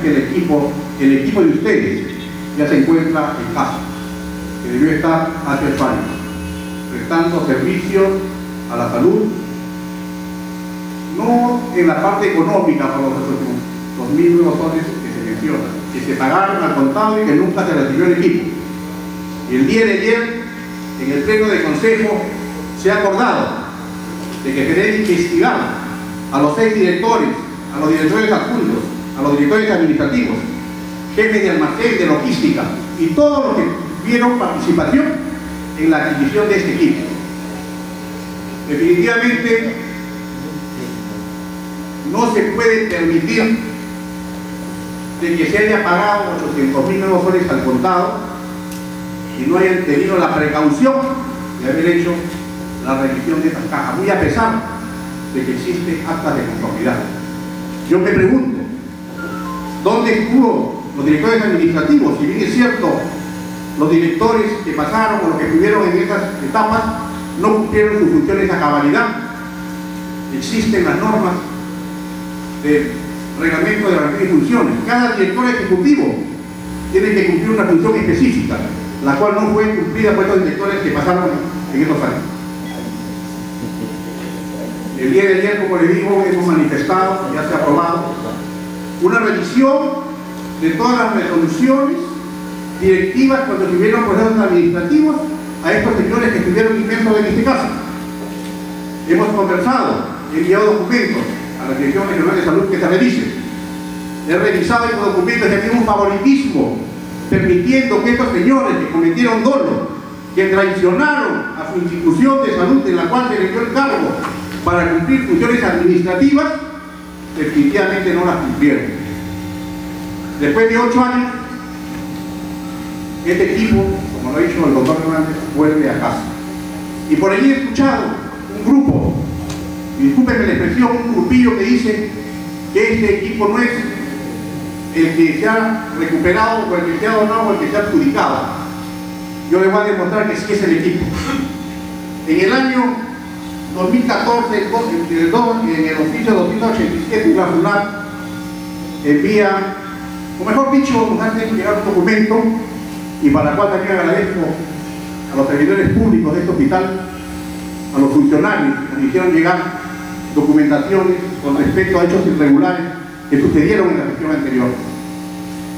que el equipo de ustedes ya se encuentra en casa, que debió estar hace 8 años, prestando servicios a la salud, no en la parte económica para los 2.000 nuevos soles que se mencionan, que se pagaron al contado y que nunca se recibió el equipo. Y el día de ayer, en el pleno de consejo, se ha acordado de que se debe investigar a los 6 directores, a los directores adjuntos, a los directores administrativos, jefes de almacén, de logística y todos los que tuvieron participación en la adquisición de este equipo. Definitivamente no se puede permitir de que se haya pagado 800.000 nuevos soles al contado y no hayan tenido la precaución de haber hecho la revisión de estas cajas, muy a pesar de que existen actas de conformidad. Yo me pregunto, ¿dónde estuvo los directores administrativos? Si bien es cierto, los directores que pasaron o los que estuvieron en esas etapas no cumplieron sus funciones a cabalidad. Existen las normas del reglamento de relación y funciones. Cada director ejecutivo tiene que cumplir una función específica, la cual no fue cumplida por estos directores que pasaron en estos años. El día de ayer, como les digo, hemos manifestado, ya se ha aprobado, una revisión de todas las resoluciones directivas cuando tuvieron procesos administrativos a estos señores que estuvieron inmersos en este caso. Hemos conversado, he enviado documentos a la Dirección Regional de Salud que se revisen. He revisado estos documentos y ha habido un favoritismo permitiendo que estos señores que cometieron dolo, que traicionaron a su institución de salud en la cual se les dio el cargo para cumplir funciones administrativas, definitivamente no las cumplieron. Después de 8 años, este equipo, como lo ha dicho el doctor Hernández, vuelve a casa. Y por allí he escuchado un grupo, y discúlpenme la expresión, un grupillo que dice que este equipo no es el que se ha recuperado, o el que se ha donado, o el que se ha adjudicado. Yo les voy a demostrar que sí es el equipo. En el año 2014, en el oficio 287, la FUNAT envía, o mejor dicho, nos hacen llegar un documento, y para el cual también agradezco a los servidores públicos de este hospital, a los funcionarios que nos hicieron llegar documentaciones con respecto a hechos irregulares que sucedieron en la gestión anterior.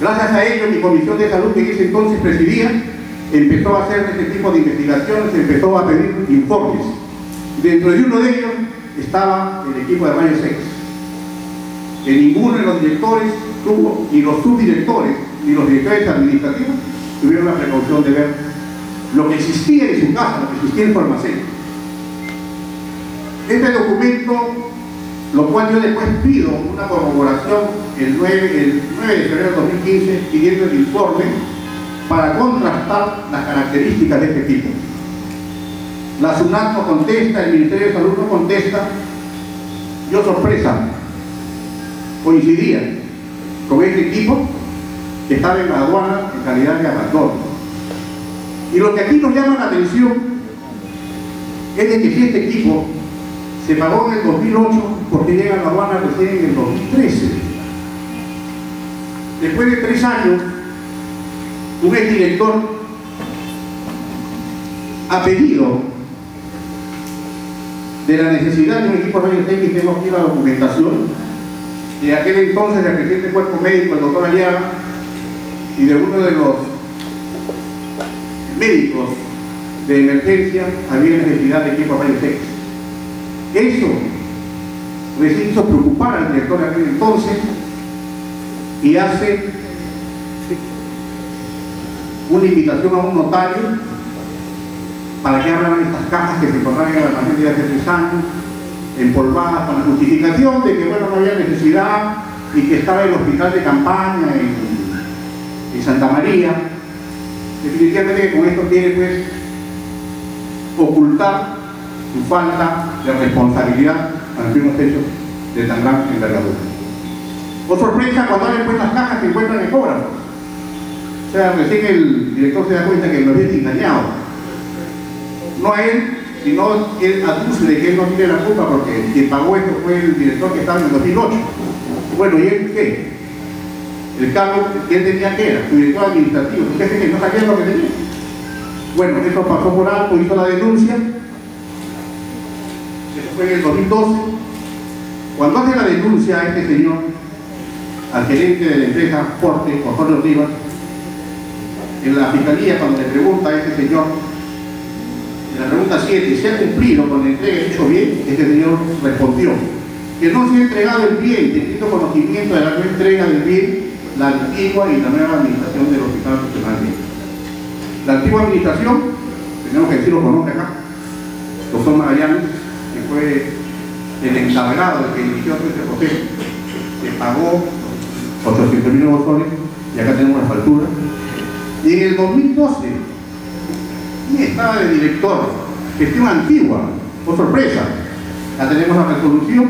Gracias a ello, mi comisión de salud, que en ese entonces presidía, empezó a hacer este tipo de investigaciones, empezó a pedir informes. Dentro de uno de ellos estaba el equipo de rayos X, que ninguno de los directores tuvo, ni los subdirectores, ni los directores administrativos, tuvieron la precaución de ver lo que existía en su casa, lo que existía en su almacén. Este documento, lo cual yo después pido una corroboración el 9 de febrero de 2015, pidiendo el informe para contrastar las características de este equipo. La SUNAT no contesta, el Ministerio de Salud no contesta. Yo, sorpresa, coincidía con este equipo que estaba en la aduana en calidad de abandono. Y lo que aquí nos llama la atención es de que si este equipo se pagó en el 2008, porque llega a la aduana recién en el 2013. Después de 3 años, un exdirector ha pedido de la necesidad de un equipo de rayos X. Tengo aquí la documentación de aquel entonces del presidente del cuerpo médico, el doctor Aliaga, y de uno de los médicos de emergencia. Había necesidad de equipo de rayos X. Eso les hizo preocupar al director de aquel entonces y hace una invitación a un notario para que abran estas cajas que se encontraban en el almacén de hace 3 años, empolvadas, con la justificación de que bueno, no había necesidad y que estaba el hospital de campaña en Santa María. Definitivamente que con esto quiere pues ocultar su falta de responsabilidad ante unos hechos de tan gran envergadura. Por sorpresa, cuando abren pues las cajas se encuentran ecógrafos. O sea, recién el director se da cuenta que lo habían engañado. No a él, sino él aduce de que él no tiene la culpa porque quien pagó esto fue el director que estaba en el 2008. Bueno, ¿y él qué? el cargo que él tenía, que era su director administrativo, un jefe que no sabía lo que tenía. Bueno, eso pasó por alto, hizo la denuncia, eso fue en el 2012. Cuando hace la denuncia a este señor, al gerente de la empresa Porte, Osorio Rivas, en la fiscalía, cuando le pregunta a este señor, en la pregunta 7, ¿se ha cumplido con la entrega de dicho bien? Este señor respondió que no se ha entregado el bien, teniendo conocimiento de la no entrega del bien, la antigua y la nueva administración del Hospital Nacional de México. La antigua administración, tenemos que decirlo con nombre acá, doctor Magallanes, que fue el encargado, el que inició este proceso, que pagó 800.000 nuevos soles, y acá tenemos la factura. Y en el 2012, ¿quién estaba de director? Gestión antigua, por sorpresa, ya tenemos la resolución,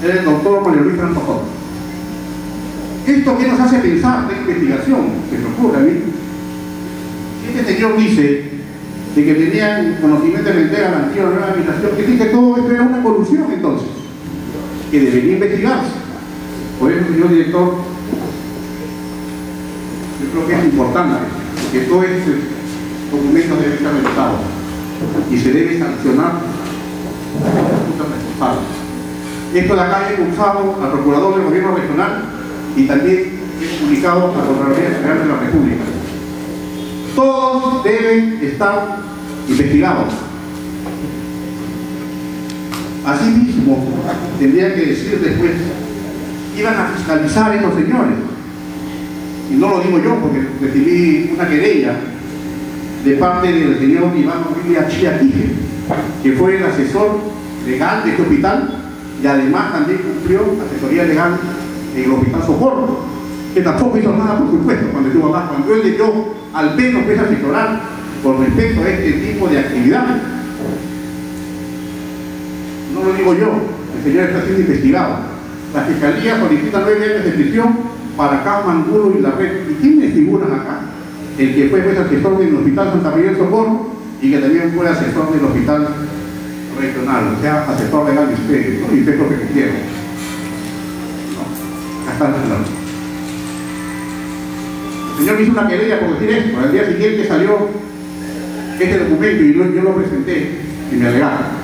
era el doctor Mario Luis Franco Jorge. ¿Esto qué nos hace pensar de investigación? Se me ocurre a mí. Este señor dice de que tenían conocimiento de la entrega de la antigua nueva administración, que dice que todo esto era una corrupción entonces, que debería investigarse. Por eso, señor director, yo creo que es importante que todos estos documentos deben ser revisados y se debe sancionar a los responsables. Esto de acá es cursado al procurador del gobierno regional y también es publicado a la Contraloría General de la República. Todos deben estar investigados. Asimismo, tendría que decir después, iban a fiscalizar a estos señores. Y no lo digo yo porque recibí una querella de parte del señor Iván Ovidia Chiaquije, que fue el asesor legal de este hospital y además también cumplió asesoría legal en el Hospital Socorro, que tampoco hizo nada, por supuesto, cuando estuvo acá. Cuando él leyó, al menos empieza a asesorar con respecto a este tipo de actividad. No lo digo yo, el señor está siendo investigado. La Fiscalía solicita 9 años de prisión para Carlos Angulo y la red. ¿Y quiénes figuran acá? El que fue asesor del Hospital Santa María del Socorro y que también fue asesor del Hospital Regional, o sea, asesor legal de ustedes, ¿no? Y ustedes lo que quisieron. No, acá están hablando. El señor me hizo una querella por decir esto. Al día siguiente salió este documento y yo lo presenté y me alegaron.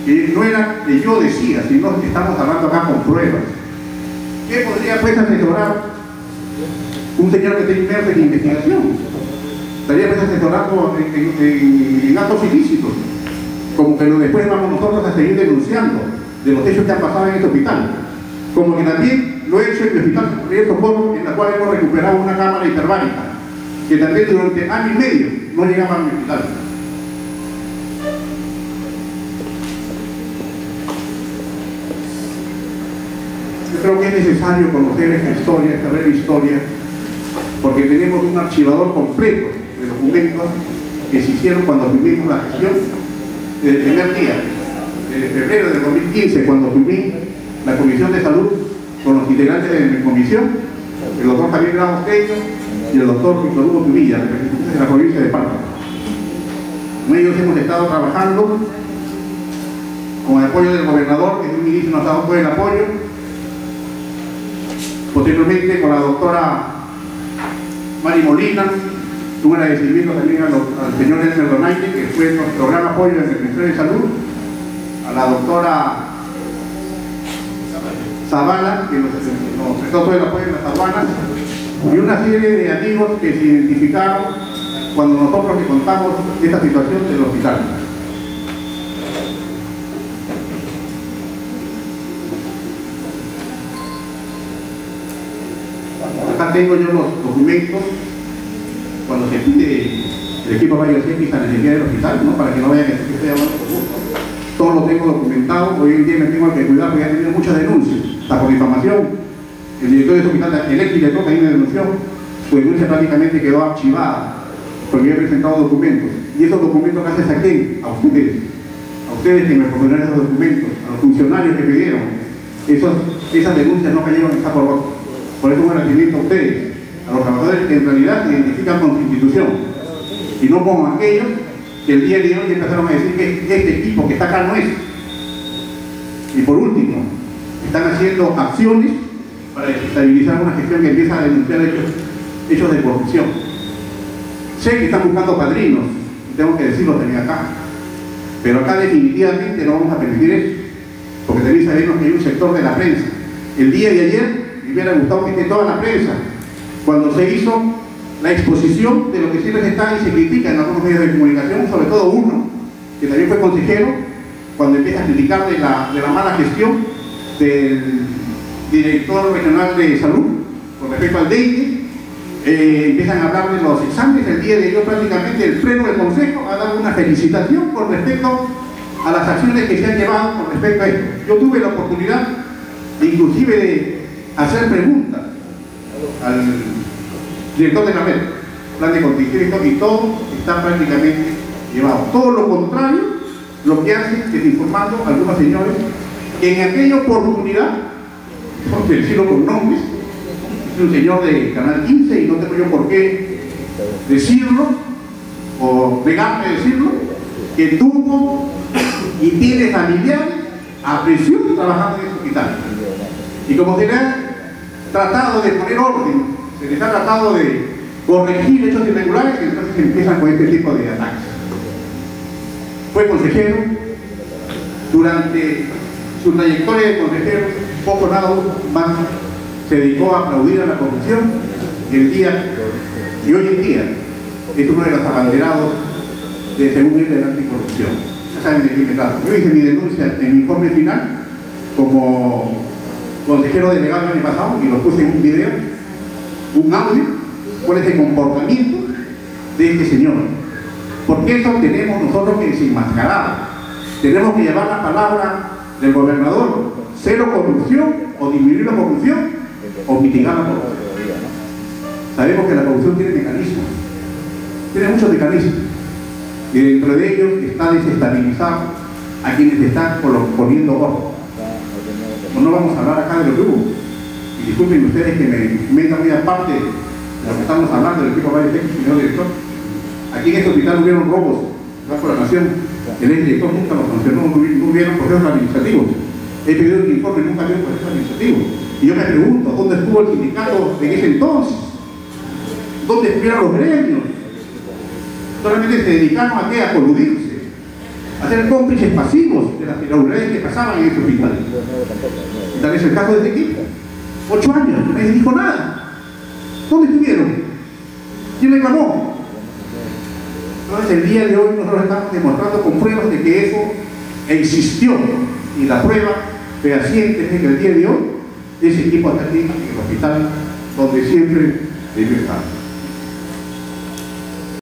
Que no era que yo decía, sino que estamos hablando acá con pruebas. ¿Qué podría pues asesorar un señor que está inmerso en investigación? Estaría pues asesorando en actos ilícitos, como que después vamos nosotros a seguir denunciando de los hechos que han pasado en este hospital, como que también lo he hecho en el Hospital de Socorro, en la cual hemos recuperado una cámara hiperbárica que también durante año y medio no llegaba al hospital. Yo creo que es necesario conocer esta historia, esta breve historia, porque tenemos un archivador completo de documentos que se hicieron cuando tuvimos la gestión del primer día, de febrero de 2015, cuando tuvimos la Comisión de Salud con los integrantes de mi comisión, el doctor Javier Grado Teño y el doctor Víctor Hugo Tubilla, representantes de la provincia de Palma. Con ellos hemos estado trabajando con el apoyo del gobernador, que en un inicio nos ha dado todo el apoyo. Posteriormente con la doctora Mari Molina, un agradecimiento también al señor Elmer Donaire, que fue nuestro gran apoyo en el Ministerio de Salud, a la doctora Zavala, que nos prestó todo el apoyo en las aduanas, y una serie de amigos que se identificaron cuando nosotros les contamos esta situación del hospital. Acá tengo yo los documentos cuando se pide el equipo de rayos X a la necesidad del hospital, ¿no? Para que no vayan a decir que estoy hablando por gusto. Todo lo tengo documentado. Hoy en día me tengo que cuidar porque he tenido muchas denuncias, hasta por difamación. El director de ese hospital, el ex director también me denunció. Su denuncia prácticamente quedó archivada porque yo he presentado documentos. Y esos documentos gracias a quién? A ustedes que me proporcionaron esos documentos, a los funcionarios que pidieron. Esas denuncias no cayeron en saco roto. Por eso un agradecimiento a ustedes, a los trabajadores que en realidad se identifican con su institución y no con aquellos que el día de hoy empezaron a decir que este equipo que está acá no es. Y por último, están haciendo acciones para desestabilizar una gestión que empieza a denunciar hechos de corrupción. Sé que están buscando padrinos, y tengo que decirlo también acá, pero acá definitivamente no vamos a permitir eso, porque también sabemos que hay un sector de la prensa. El día de ayer me hubiera gustado que esté toda la prensa cuando se hizo la exposición de lo que siempre se está y se critica en algunos medios de comunicación, sobre todo uno, que también fue consejero, cuando empieza a criticar de la mala gestión del director regional de salud con respecto al dengue. Empiezan a hablar de los exámenes. El día de ayer prácticamente el pleno del consejo ha dado una felicitación con respecto a las acciones que se han llevado con respecto a esto. Yo tuve la oportunidad inclusive de hacer preguntas al director de la red, plan de contingencia, y todo está prácticamente llevado. Todo lo contrario, lo que hace es informando a algunos señores que en aquella oportunidad, por decirlo con nombres, es un señor de Canal 15 y no tengo yo por qué decirlo o negarme a decirlo, que tuvo y tiene familiares a prisión trabajando en ese hospital. Y como se le ha tratado de poner orden, se les ha tratado de corregir hechos irregulares, entonces empiezan con este tipo de ataques. Fue consejero, durante su trayectoria de consejero, poco nada más se dedicó a aplaudir a la corrupción, y hoy en día es uno de los abanderados de, según él, de la anticorrupción. Ya saben de qué me trato. Yo hice mi denuncia en mi informe final como consejero delegado el año pasado y lo puse en un video, un audio, cuál es el comportamiento de este señor. Porque eso tenemos nosotros que desenmascarar. Tenemos que llevar la palabra del gobernador: cero corrupción, o disminuir la corrupción, o mitigar la corrupción. Sabemos que la corrupción tiene mecanismos, tiene muchos mecanismos, y dentro de ellos está desestabilizar a quienes están poniendo ojo. No vamos a hablar acá de lo que hubo, y disculpen ustedes que me metan muy aparte de lo que estamos hablando del equipo de señor director. Aquí en este hospital hubieron robos bajo la nación, el ex director nunca lo sancionó, no hubieron procesos administrativos. He pedido un informe, nunca había un proceso administrativo. Y yo me pregunto, ¿dónde estuvo el sindicato en ese entonces? ¿Dónde estuvieron los gremios? Solamente se dedicaron a qué, a coludirse, a ser cómplices pasivos de las irregularidades que pasaban en ese hospital. Y tal es el caso de este equipo. 8 años, nadie dijo nada. ¿Dónde estuvieron? ¿Quién reclamó? Entonces el día de hoy nosotros estamos demostrando con pruebas de que eso existió, y la prueba fehaciente es que el día de hoy ese equipo está aquí en el hospital donde siempre debe estar.